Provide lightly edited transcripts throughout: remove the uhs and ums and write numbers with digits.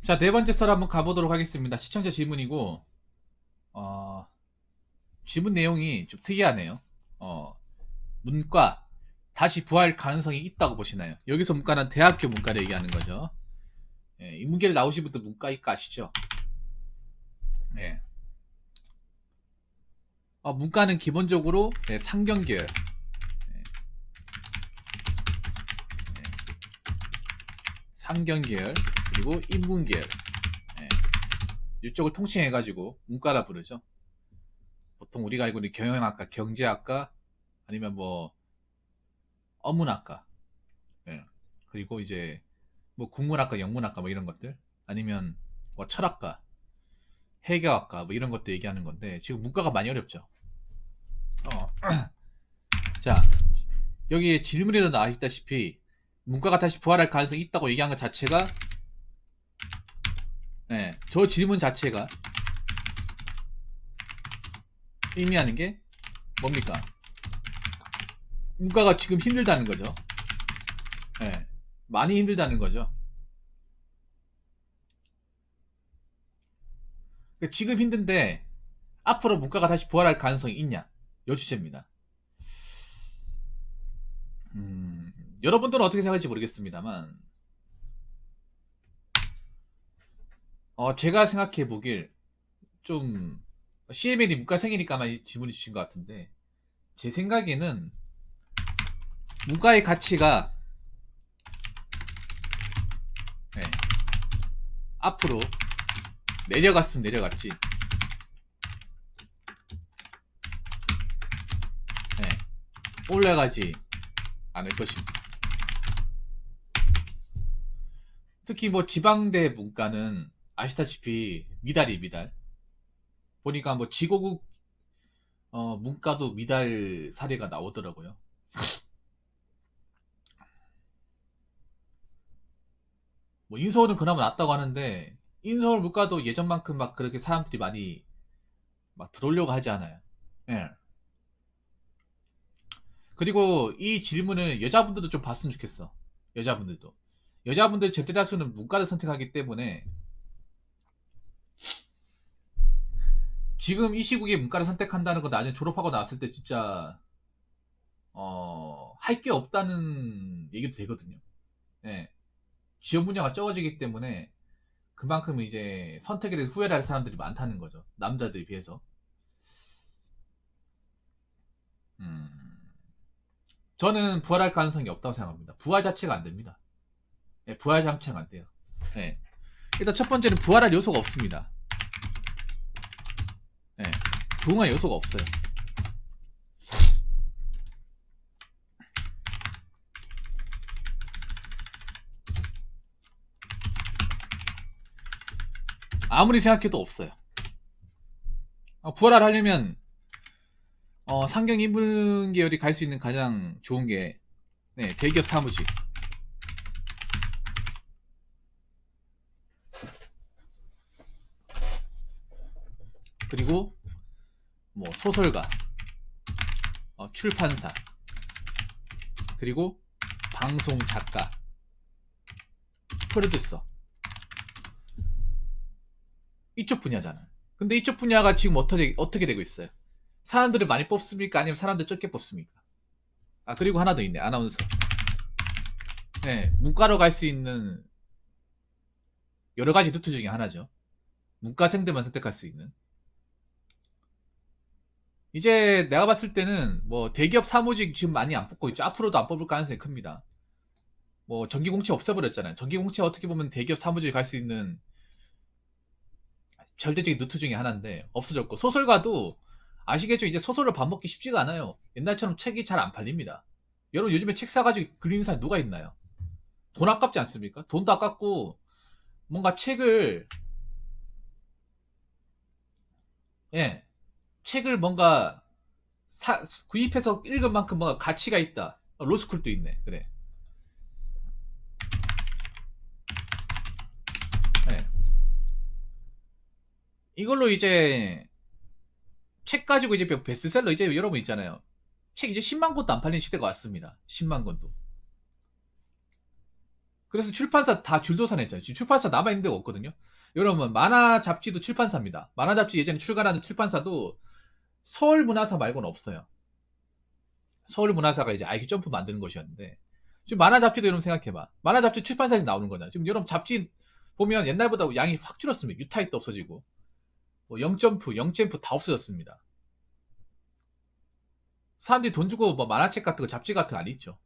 자, 네 번째 썰 한번 가보도록 하겠습니다. 시청자 질문이고, 어, 질문 내용이 좀 특이하네요. 어, 문과, 다시 부활 가능성이 있다고 보시나요? 여기서 문과는 대학교 문과를 얘기하는 거죠. 예, 이 문제를 나오신 분들 문과이과 아시죠? 예. 문과는 기본적으로 상경계열, 상경계열, 그리고 인문계열, 예, 이쪽을 통칭해가지고 문과라 부르죠. 보통 우리가 알고 있는 경영학과, 경제학과, 아니면 뭐 어문학과, 예. 그리고 이제 뭐 국문학과, 영문학과 뭐 이런 것들, 아니면 뭐 철학과, 해계학과 뭐 이런 것도 얘기하는 건데 지금 문과가 많이 어렵죠. 어. 자, 여기 질문에도 나와 있다시피 문과가 다시 부활할 가능성이 있다고 얘기한 것 자체가, 저 질문 자체가 의미하는 게 뭡니까? 문과가 지금 힘들다는 거죠. 예, 많이 힘들다는 거죠. 지금 힘든데 앞으로 문과가 다시 부활할 가능성이 있냐? 요 주제입니다. 여러분들은 어떻게 생각할지 모르겠습니다만, 제가 생각해 보길 좀 CML이 문과생이니까만 질문을 주신 것 같은데, 제 생각에는 문과의 가치가, 예, 앞으로 내려갔으면 내려갔지, 올라가지 않을 것입니다. 특히 뭐 지방대 문과는 아시다시피 미달이 미달. 보니까 뭐 지고국 문과도 미달 사례가 나오더라고요. 뭐 인서울은 그나마 낫다고 하는데 인서울 문과도 예전만큼 막 그렇게 사람들이 많이 막 들어오려고 하지 않아요. 예. 그리고 이 질문을 여자분들도 좀 봤으면 좋겠어. 여자분들도. 여자분들 절대 다수는 문과를 선택하기 때문에 지금 이 시국에 문과를 선택한다는 건 나중에 졸업하고 나왔을 때 진짜 할 게 없다는 얘기도 되거든요. 예. 지원 분야가 적어지기 때문에 그만큼 이제 선택에 대해서 후회를 할 사람들이 많다는 거죠. 남자들에 비해서. 음, 저는 부활할 가능성이 없다고 생각합니다. 부활 자체가 안 됩니다. 예, 부활 자체가 안 돼요. 예. 일단 첫 번째는 부활할 요소가 없습니다. 예. 부흥할 요소가 없어요. 아무리 생각해도 없어요. 부활을 하려면 상경 인문 계열이 갈 수 있는 가장 좋은 게, 대기업 사무직, 그리고 뭐 소설가, 출판사, 그리고 방송 작가, 프로듀서, 이쪽 분야잖아요. 근데 이쪽 분야가 지금 어떻게 되고 있어요? 사람들을 많이 뽑습니까? 아니면 사람들 적게 뽑습니까? 그리고 하나 더 있네. 아나운서. 문과로 갈 수 있는 여러 가지 루트 중에 하나죠. 문과생들만 선택할 수 있는. 이제 내가 봤을 때는 뭐 대기업 사무직 지금 많이 안 뽑고 있죠. 앞으로도 안 뽑을 가능성이 큽니다. 뭐 전기공채 없애버렸잖아요. 전기공채 어떻게 보면 대기업 사무직 갈 수 있는 절대적인 루트 중에 하나인데 없어졌고, 소설가도 아시겠죠? 이제 소설을 밥 먹기 쉽지가 않아요. 옛날처럼 책이 잘 안 팔립니다. 여러분 요즘에 책 사가지고 그리는 사람 누가 있나요? 돈 아깝지 않습니까? 돈도 아깝고 뭔가 책을, 예, 책을 뭔가 구입해서 읽은 만큼 뭔가 가치가 있다. 로스쿨도 있네. 그래. 예. 이걸로 이제 책 가지고 이제 베스트셀러 이제 여러분 있잖아요. 책 이제 10만 권도 안 팔리는 시대가 왔습니다. 10만 권도. 그래서 출판사 다 줄도산했잖아요. 지금 출판사 남아있는 데가 없거든요. 여러분, 만화 잡지도 출판사입니다. 만화 잡지 예전에 출간하는 출판사도 서울문화사 말고는 없어요. 서울문화사가 이제 아이기 점프 만드는 것이었는데, 지금 만화 잡지도 여러분 생각해봐. 만화 잡지 출판사에서 나오는 거잖아. 지금 여러분 잡지 보면 옛날보다 양이 확 줄었습니다. 유타입도 없어지고, 뭐 0점프, 0점프 다 없어졌습니다. 사람들이 돈 주고 뭐 만화책 같은 거, 잡지 같은 거 안 읽죠.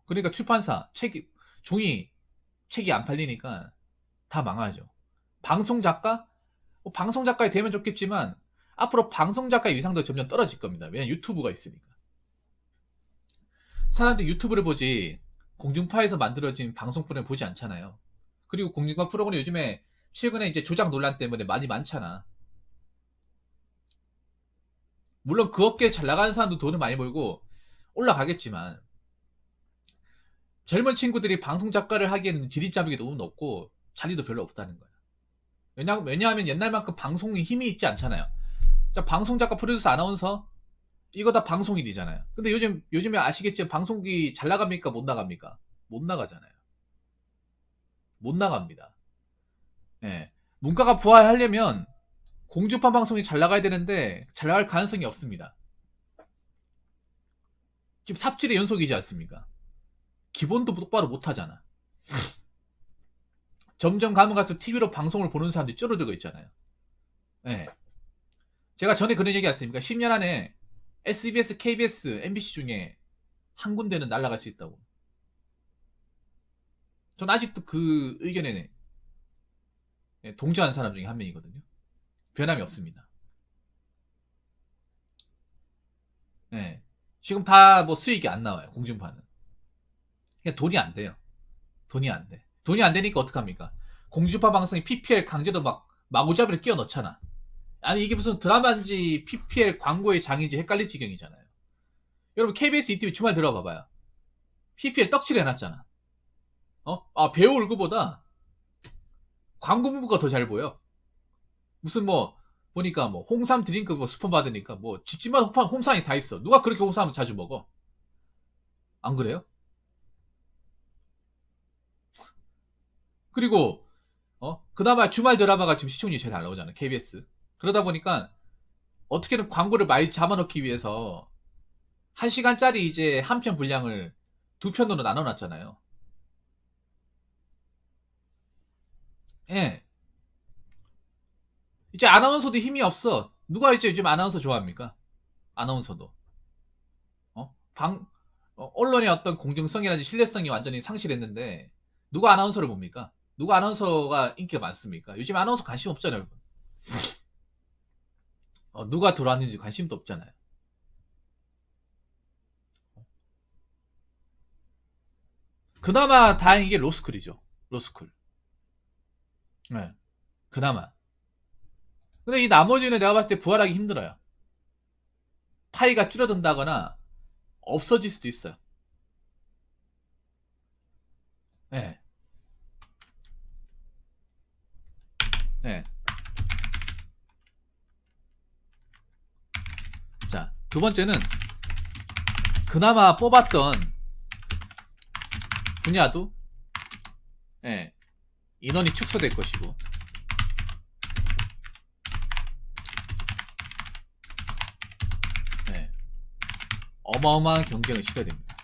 그러니까 출판사, 책이, 종이, 책이 안 팔리니까 다 망하죠. 방송 작가? 방송 작가에 되면 좋겠지만, 앞으로 방송 작가의 위상도 점점 떨어질 겁니다. 왜냐면 유튜브가 있으니까. 사람들이 유튜브를 보지, 공중파에서 만들어진 방송 프로그램 보지 않잖아요. 그리고 공중파 프로그램 요즘에 최근에 이제 조작 논란 때문에 많이 많잖아. 물론 그 업계에 잘 나가는 사람도 돈을 많이 벌고 올라가겠지만, 젊은 친구들이 방송 작가를 하기에는 진입장벽이 너무 높고 자리도 별로 없다는 거야. 왜냐하면 옛날만큼 방송이 힘이 있지 않잖아요. 자, 방송 작가, 프로듀서, 아나운서 이거 다 방송인이잖아요. 근데 요즘에 아시겠지만 방송국이 잘 나갑니까? 못 나갑니까? 못 나가잖아요. 못 나갑니다. 예. 문과가 부활하려면 공중파 방송이 잘 나가야 되는데 잘 나갈 가능성이 없습니다. 지금 삽질의 연속이지 않습니까? 기본도 똑바로 못 하잖아. 점점 가면 갈수록 TV로 방송을 보는 사람들이 줄어들고 있잖아요. 예. 제가 전에 그런 얘기 했습니까? 10년 안에 SBS, KBS, MBC 중에 한 군데는 날아갈 수 있다고. 전 아직도 그 의견에 동조한 사람 중에 한 명이거든요. 변함이 없습니다. 예. 지금 다 뭐 수익이 안 나와요. 공중파는. 그냥 돈이 안 돼요. 돈이 안 돼. 돈이 안 되니까 어떡합니까? 공중파 방송이 PPL 강제로 막 마구잡이를 끼워 넣잖아. 아니 이게 무슨 드라마인지 PPL 광고의 장인지 헷갈릴 지경이잖아요. 여러분 KBS ETV 주말 들어봐봐요. PPL 떡칠 해놨잖아. 배우 얼굴보다 광고 문구가 더 잘 보여. 무슨 뭐 보니까 뭐 홍삼 드링크 뭐 스폰 받으니까 뭐 집집마다 홍삼이 다 있어. 누가 그렇게 홍삼을 자주 먹어? 안 그래요? 그리고 그나마 주말 드라마가 지금 시청률이 제일 잘 나오잖아. KBS. 그러다 보니까 어떻게든 광고를 많이 잡아넣기 위해서 1시간짜리 이제 한 편 분량을 두 편으로 나눠놨잖아요. 예. 이제 아나운서도 힘이 없어. 누가 이제 요즘 아나운서 좋아합니까? 아나운서도. 언론의 어떤 공정성이라든지 신뢰성이 완전히 상실했는데, 누가 아나운서를 봅니까? 누가 아나운서가 인기가 많습니까? 요즘 아나운서 관심 없잖아요, 여러분. 누가 들어왔는지 관심도 없잖아요. 그나마 다행인 게 로스쿨이죠. 로스쿨. 네. 그나마. 근데 이 나머지는 내가 봤을 때 부활하기 힘들어요. 파이가 줄어든다거나 없어질 수도 있어요. 네. 네. 자, 두 번째는 그나마 뽑았던 분야도 네. 인원이 축소될 것이고 네. 어마어마한 경쟁을 치러야 됩니다.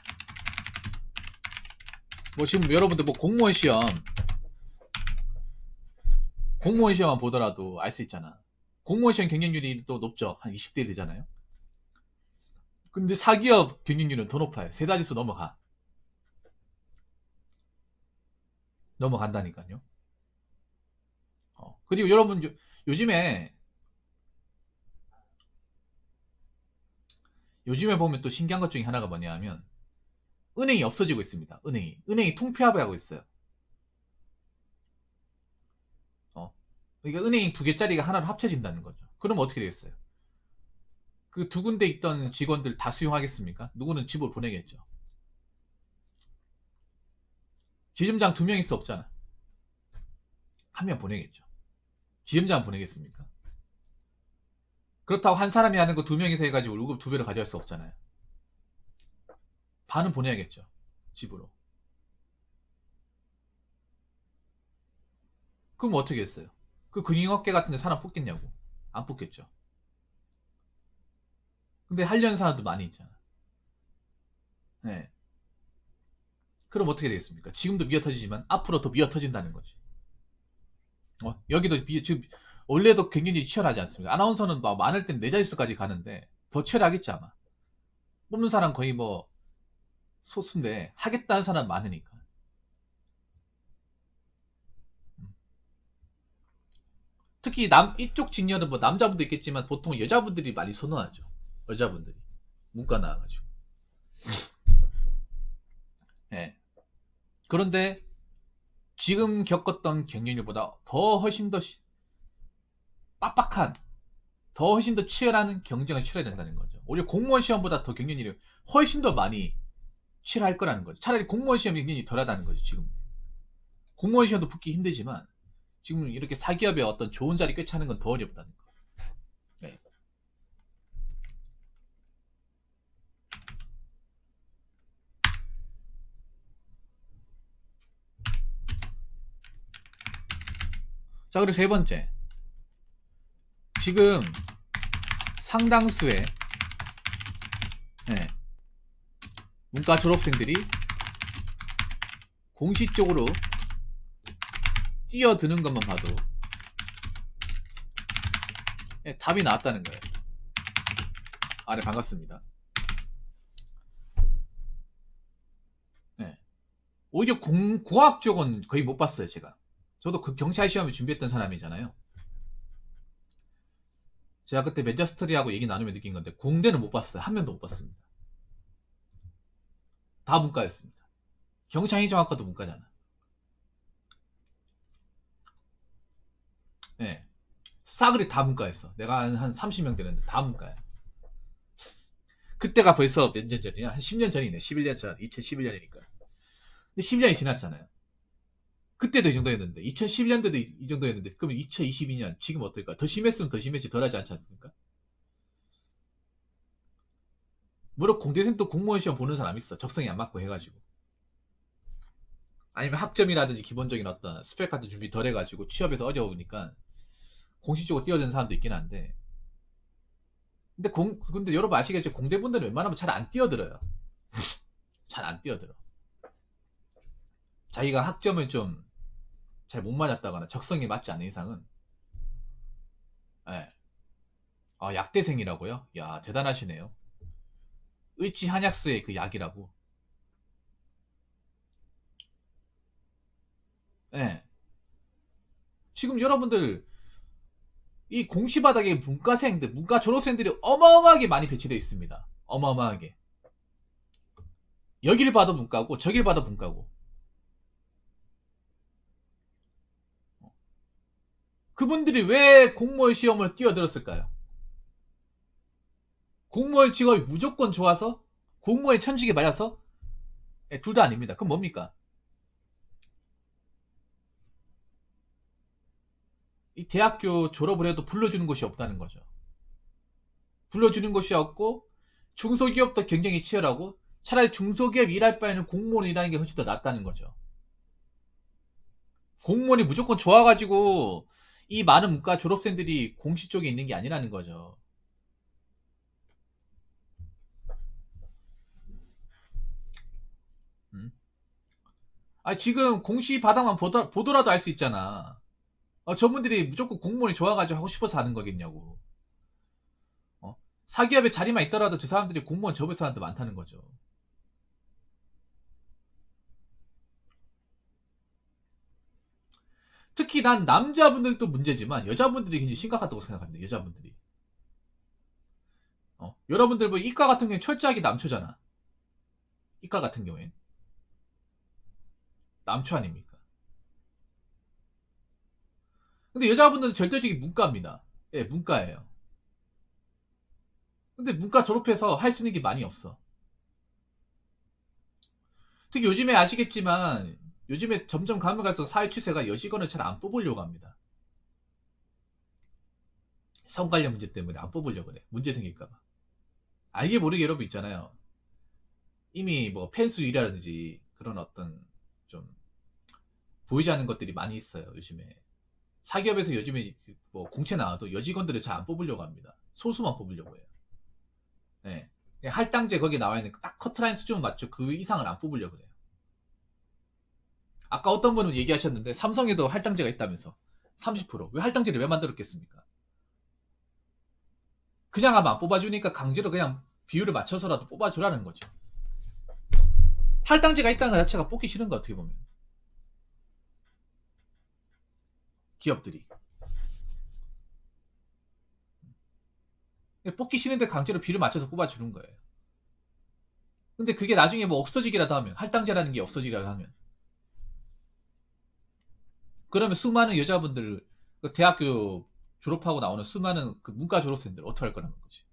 뭐 지금 여러분들 뭐 공무원 시험만 보더라도 알 수 있잖아. 공무원 시험 경쟁률이 또 높죠. 한 20대 되잖아요. 근데 사기업 경쟁률은 더 높아요. 세 자릿수 넘어간다니까요. 그리고 여러분 요즘에 보면 또 신기한 것 중에 하나가 뭐냐 하면 은행이 없어지고 있습니다. 은행이 통폐합을 하고 있어요. 그러니까 은행이 두 개짜리가 하나로 합쳐진다는 거죠. 그럼 어떻게 되겠어요? 그 두 군데 있던 직원들 다 수용하겠습니까? 누구는 집으로 보내겠죠. 지점장 두 명 있을 수 없잖아. 한 명 보내겠죠. 지점장 보내겠습니까? 그렇다고 한 사람이 하는 거 두 명이서 해가지고 월급 두 배로 가져갈 수 없잖아요. 반은 보내야겠죠. 집으로. 그럼 어떻게 했어요? 그 금융업계 같은 데 사람 뽑겠냐고. 안 뽑겠죠. 근데 하려는 사람도 많이 있잖아. 네. 그럼 어떻게 되겠습니까? 지금도 미어터지지만 앞으로 더 미어터진다는 거지. 여기도 지금 원래도 굉장히 치열하지 않습니까? 아나운서는 막 많을 땐 네 자릿수까지 가는데 더 치열하겠지 아마. 뽑는 사람 거의 뭐 소수인데 하겠다는 사람 많으니까. 특히 이쪽 직렬은 뭐 남자분도 있겠지만 보통 여자분들이 많이 선호하죠. 여자분들이 문과 나와가지고. 네. 그런데 지금 겪었던 경쟁률보다 더 훨씬 더 빡빡한, 더 훨씬 더 치열한 경쟁을 치러야 된다는 거죠. 오히려 공무원 시험보다 더 경쟁률이 훨씬 더 많이 치러할 거라는 거죠. 차라리 공무원 시험이 굉장히 덜하다는 거죠. 지금 공무원 시험도 붙기 힘들지만 지금 이렇게 사기업에 어떤 좋은 자리 꿰차는 건 더 어렵다는 거. 네. 자, 그리고 세 번째. 지금 상당수의 문과 졸업생들이 공시 쪽으로 뛰어드는 것만 봐도 답이 나왔다는 거예요. 네, 반갑습니다. 오히려 공학 쪽은 거의 못 봤어요, 제가. 저도 그 경찰 시험을 준비했던 사람이잖아요. 제가 그때 맨저스터리하고 얘기 나누며 느낀 건데 공대는 못 봤어요. 한 명도 못 봤습니다. 다 문과였습니다. 경창행정학과도 문과잖아. 네. 싸그리 다 문과였어. 내가 한 30명 되는데 다 문과야. 그때가 벌써 몇 년 전이야? 한 10년 전이네. 11년 전. 2011년이니까. 근데 10년이 지났잖아요. 그때도 이 정도였는데 2011년도도 이 정도였는데 그러면 2022년 지금 어떨까? 더 심했으면 더 심했지 덜하지 않지 않습니까? 물론 공대생도 공무원 시험 보는 사람 있어. 적성이 안 맞고 해가지고. 아니면 학점이라든지 기본적인 어떤 스펙 같은 준비 덜 해가지고 취업에서 어려우니까 공식적으로 뛰어드는 사람도 있긴 한데 근데 여러분 아시겠죠? 공대분들은 웬만하면 잘 안 뛰어들어요. 잘 안 뛰어들어. 자기가 학점을 좀 잘 못 맞았다거나 적성에 맞지 않는 이상은 약대생이라고요? 야, 대단하시네요. 의치 한약수의 그 약이라고. 예. 지금 여러분들 이 공시바닥에 문과생들, 문과 졸업생들이 어마어마하게 많이 배치되어 있습니다. 어마어마하게. 여기를 봐도 문과고 저기를 봐도 문과고. 그분들이 왜 공무원 시험을 뛰어들었을까요? 공무원 직업이 무조건 좋아서? 공무원의 천직에 맞아서? 둘 다 아닙니다. 그럼 뭡니까? 이 대학교 졸업을 해도 불러주는 곳이 없다는 거죠. 불러주는 곳이 없고 중소기업도 경쟁이 치열하고 차라리 중소기업 일할 바에는 공무원 일하는 게 훨씬 더 낫다는 거죠. 공무원이 무조건 좋아가지고 이 많은 문과 졸업생들이 공시 쪽에 있는 게 아니라는 거죠. 지금 공시 바닥만 보더라도 알 수 있잖아. 저분들이 무조건 공무원이 좋아가지고 하고 싶어서 하는 거겠냐고. 사기업에 자리만 있더라도 저 사람들이 공무원 접을 사람도 많다는 거죠. 특히 난 남자분들도 문제지만 여자분들이 굉장히 심각하다고 생각합니다. 여자분들이. 여러분들 뭐 이과 같은 경우에 철저하게 남초잖아. 이과 같은 경우엔. 남초 아닙니까? 근데 여자분들은 절대적인 문과입니다. 예, 문과예요. 근데 문과 졸업해서 할 수 있는 게 많이 없어. 특히 요즘에 아시겠지만 요즘에 점점 가면 갈수록 사회 추세가 여직원을 잘 안 뽑으려고 합니다. 성관련 문제 때문에 안 뽑으려고 그래. 문제 생길까봐. 알게 모르게 여러분 있잖아요. 이미 뭐 펜스 일이라든지 그런 어떤 좀 보이지 않는 것들이 많이 있어요. 요즘에. 사기업에서 요즘에 뭐 공채 나와도 여직원들을 잘 안 뽑으려고 합니다. 소수만 뽑으려고 해요. 예. 할당제 거기 나와 있는 딱 커트라인 수준을 맞춰 그 이상을 안 뽑으려고 그래요. 아까 어떤 분은 얘기하셨는데 삼성에도 할당제가 있다면서 30%. 왜 할당제를 왜 만들었겠습니까? 그냥 하면 안 뽑아주니까 강제로 그냥 비율을 맞춰서라도 뽑아주라는 거죠. 할당제가 있다는 것 자체가 뽑기 싫은 거 어떻게 보면. 기업들이. 뽑기 싫은데 강제로 비율 맞춰서 뽑아주는 거예요. 근데 그게 나중에 뭐 없어지기라도 하면, 할당제라는 게 없어지기라도 하면, 그러면 수많은 여자분들, 그 대학교 졸업하고 나오는 수많은 그 문과 졸업생들 어떻게 할 거라는 거지.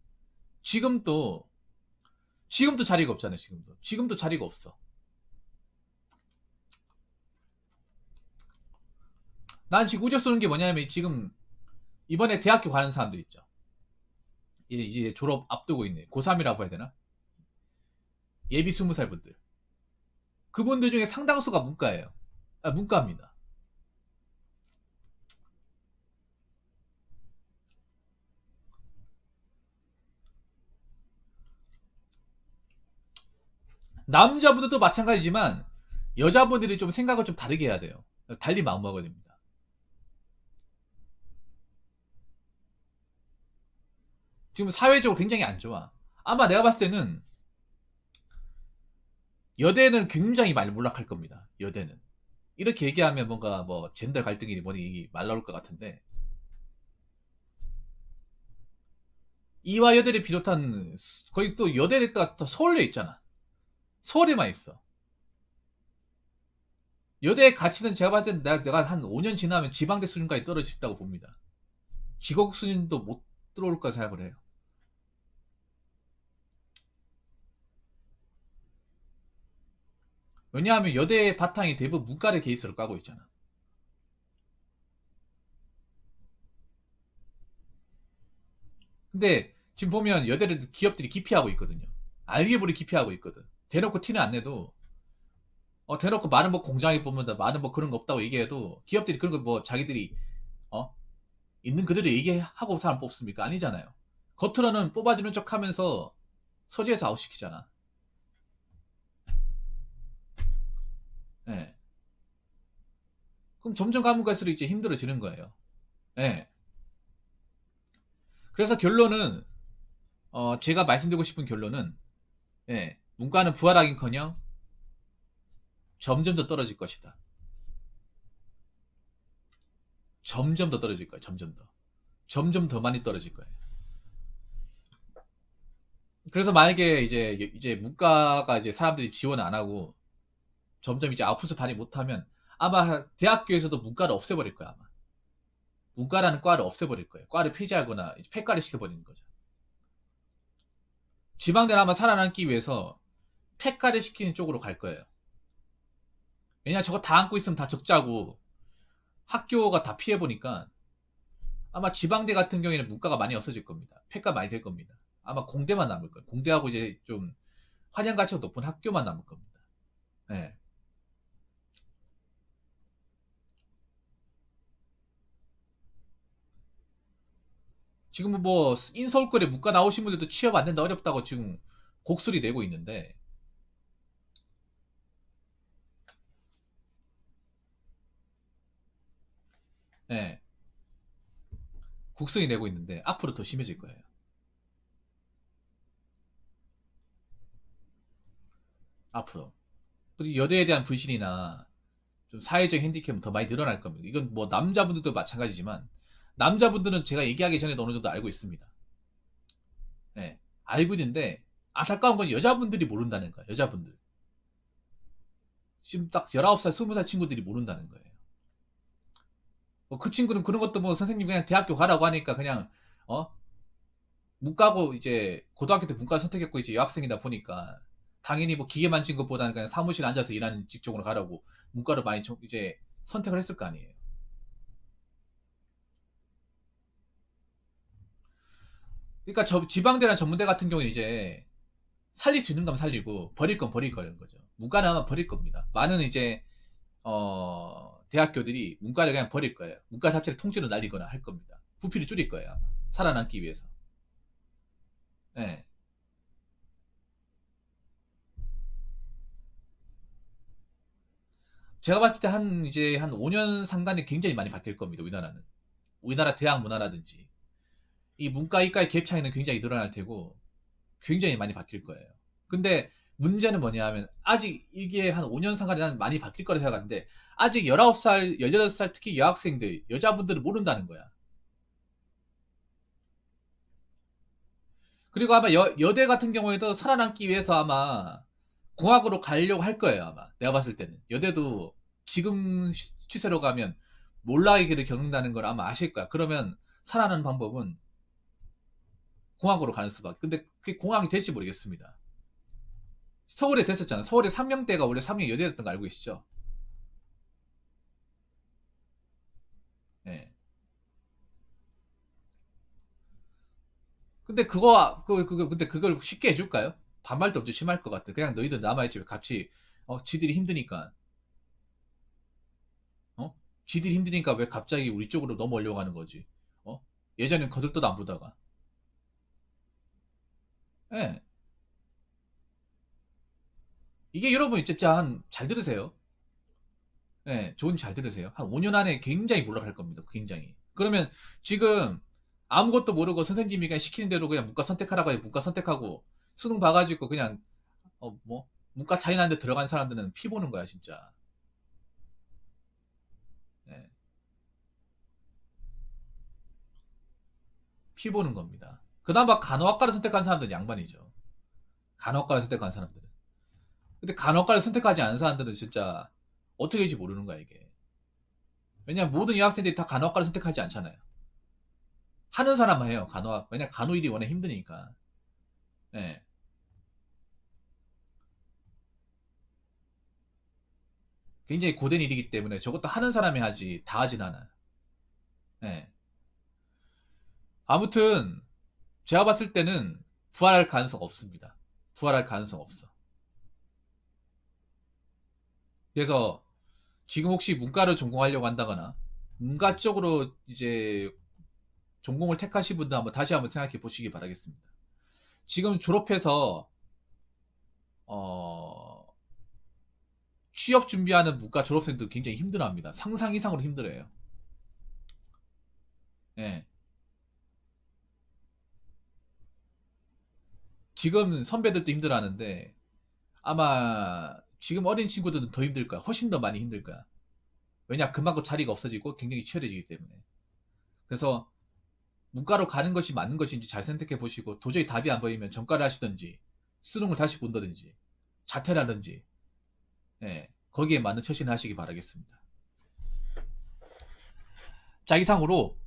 지금도, 지금도 자리가 없잖아요, 지금도. 지금도 자리가 없어. 난 지금 우려 쏘는 게 뭐냐면 지금 이번에 대학교 가는 사람들 있죠. 이제 졸업 앞두고 있네. 고3이라고 해야 되나? 예비 20살 분들. 그분들 중에 상당수가 문과예요. 아, 문과입니다. 남자분들도 마찬가지지만 여자분들이 좀 생각을 좀 다르게 해야 돼요. 달리 마음먹어야 됩니다. 지금 사회적으로 굉장히 안 좋아. 아마 내가 봤을 때는 여대는 굉장히 많이 몰락할 겁니다. 여대는. 이렇게 얘기하면 뭔가 뭐 젠더 갈등이 뭐니 말 나올 것 같은데 이화여대를 비롯한 거의 또 여대가 또 서울에 있잖아. 서울에만 있어. 여대의 가치는 제가 봤을 때 내가 한 5년 지나면 지방대 수준까지 떨어질 수 있다고 봅니다. 지국 수준도 못 들어올 까 생각을 해요. 왜냐하면 여대의 바탕이 대부분 문과를 케이스로 까고 있잖아. 근데 지금 보면 여대를 기업들이 기피하고 있거든요. 알게 모르게 기피하고 있거든. 대놓고 티는 안 내도 대놓고 많은 뭐 공장에 뽑는다, 많은 뭐 그런 거 없다고 얘기해도 기업들이 그런 거 뭐 자기들이 어 있는 그대로 얘기하고 사람 뽑습니까? 아니잖아요. 겉으로는 뽑아주는 척하면서 서류에서 아웃시키잖아. 예. 그럼 점점 가면 갈수록 이제 힘들어지는 거예요. 예. 그래서 결론은 제가 말씀드리고 싶은 결론은 예, 문과는 부활하긴커녕 점점 더 떨어질 것이다. 점점 더 떨어질 거예요. 점점 더. 점점 더 많이 떨어질 거예요. 그래서 만약에 이제 문과가 이제 사람들이 지원 안 하고 점점 이제 아웃풋을 발휘 못하면 아마 대학교에서도 문과를 없애버릴 거야 아마. 문과라는 과를 없애버릴 거예요. 과를 폐지하거나 폐과를 시켜버리는 거죠. 지방대는 아마 살아남기 위해서 폐과를 시키는 쪽으로 갈 거예요. 왜냐 저거 다 안고 있으면 다 적자고 학교가 다 피해보니까 아마 지방대 같은 경우에는 문과가 많이 없어질 겁니다. 폐과 많이 될 겁니다. 아마 공대만 남을 거예요. 공대하고 이제 좀 환영 가치가 높은 학교만 남을 겁니다. 네. 지금은 뭐 인서울권에 문과 나오신 분들도 취업 안 된다 어렵다고 지금 곡소리 내고 있는데 네. 곡소리 내고 있는데 앞으로 더 심해질 거예요. 앞으로. 그리고 여대에 대한 불신이나 좀 사회적 핸디캡은 더 많이 늘어날 겁니다. 이건 뭐 남자분들도 마찬가지지만 남자분들은 제가 얘기하기 전에도 어느 정도 알고 있습니다. 네. 알고 있는데 안타까운 건 여자분들이 모른다는 거예요. 여자분들. 지금 딱 19살, 20살 친구들이 모른다는 거예요. 그 친구는 그런 것도 뭐 선생님 그냥 대학교 가라고 하니까 그냥 어 문과고 이제 고등학교 때 문과 선택했고 이제 여학생이다 보니까 당연히 뭐 기계 만진 것보다는 그냥 사무실 앉아서 일하는 직종으로 가라고 문과를 많이 이제 선택을 했을 거 아니에요. 그러니까 저 지방대나 전문대 같은 경우는 이제 살릴 수 있는 건 살리고 버릴 건 버릴 거라는 거죠. 문과는 아마 버릴 겁니다. 많은 이제 대학교들이 문과를 그냥 버릴 거예요. 문과 자체를 통째로 날리거나 할 겁니다. 부피를 줄일 거예요. 아마. 살아남기 위해서. 예. 제가 봤을 때 이제 한 5년 상간에 굉장히 많이 바뀔 겁니다. 우리나라는. 우리나라 대학 문화라든지. 이 문과, 이과의 갭 차이는 굉장히 늘어날 테고, 굉장히 많이 바뀔 거예요. 근데 문제는 뭐냐 하면, 아직 이게 한 5년 상간에 난 많이 바뀔 거라 생각하는데, 아직 19살, 18살 특히 여학생들, 여자분들은 모른다는 거야. 그리고 아마 여대 같은 경우에도 살아남기 위해서 아마 공학으로 가려고 할 거예요, 아마. 내가 봤을 때는. 여대도 지금 추세로 가면 몰락의 길을 겪는다는 걸 아마 아실 거야. 그러면 살아나는 방법은 공학으로 가는 수밖에. 근데 그게 공학이 될지 모르겠습니다. 서울에 됐었잖아. 서울에 3명대가 원래 3명 여대였던 거 알고 계시죠? 예. 근데 근데 그걸 쉽게 해줄까요? 반말도 엄청 심할 것 같아. 그냥 너희들 남아있지 왜 같이, 지들이 힘드니까. 어? 지들이 힘드니까 왜 갑자기 우리 쪽으로 넘어오려고 하는 거지? 어? 예전엔 거들떠도 안 보다가. 예. 이게 여러분 진짜 잘 들으세요. 예, 좋은 잘 들으세요. 한 5년 안에 굉장히 몰락할 겁니다. 굉장히. 그러면 지금 아무것도 모르고 선생님이 그냥 시키는 대로 그냥 문과 선택하라고 해. 문과 선택하고 수능 봐가지고 그냥 문과 차이 나는데 들어간 사람들은 피 보는 거야 진짜. 예, 피 보는 겁니다. 그나마 간호학과를 선택한 사람들은 양반이죠. 간호학과를 선택한 사람들은. 근데 간호학과를 선택하지 않은 사람들은 진짜 어떻게 될지 모르는 거야 이게. 왜냐면 모든 여학생들이 다 간호학과를 선택하지 않잖아요. 하는 사람만 해요 간호학. 왜냐 간호일이 워낙 힘드니까. 예. 굉장히 고된 일이기 때문에 저것도 하는 사람이 하지 다 하진 않아. 예. 아무튼 제가 봤을 때는 부활할 가능성 없습니다. 부활할 가능성 없어. 그래서 지금 혹시 문과를 전공하려고 한다거나 문과 쪽으로 이제 전공을 택하신 분들 다시 한번 생각해 보시기 바라겠습니다. 지금 졸업해서 어, 취업 준비하는 문과 졸업생들 굉장히 힘들어합니다. 상상 이상으로 힘들어요. 예. 지금 선배들도 힘들어하는데 아마 지금 어린 친구들은 더 힘들 거야. 훨씬 더 많이 힘들 거야. 왜냐 그만큼 자리가 없어지고 경쟁이 치열해지기 때문에. 그래서 문과로 가는 것이 맞는 것인지 잘 생각해 보시고 도저히 답이 안 보이면 전과를 하시든지 수능을 다시 본다든지 자퇴를 하든지 예, 거기에 맞는 처신을 하시기 바라겠습니다. 자 이상으로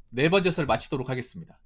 네 번째 설 마치도록 하겠습니다.